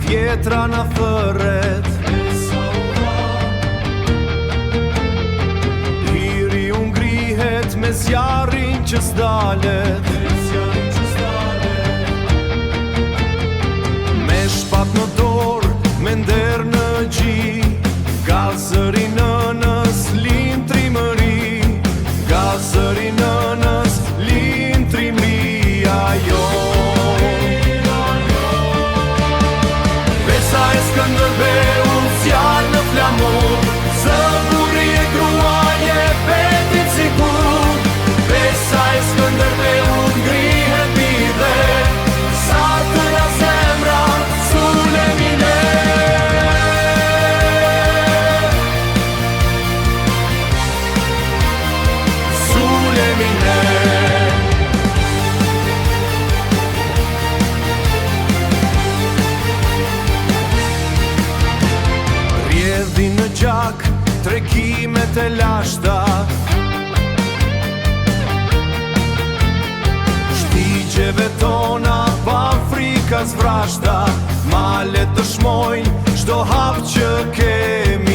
vjetra na thërret. Hiri u ngrihet me zjarrin që s'dalet. Me shpat në dorë, me nder në gji, gazëri nënës lin trimëri, gazëri nënës lin trimëria jo. Besa e Skënderbeu zjarr në flamur, zëburi e gruaje betit sigur. Besa e Skënderbeu ngrihet bide, sa të la zemra Sulemine. Sulemine. Rjedhi në gjak, trekimet e lashta, shtigjeve tona pa frika zvrashta, malet të shmojnë çdo hap që kemi.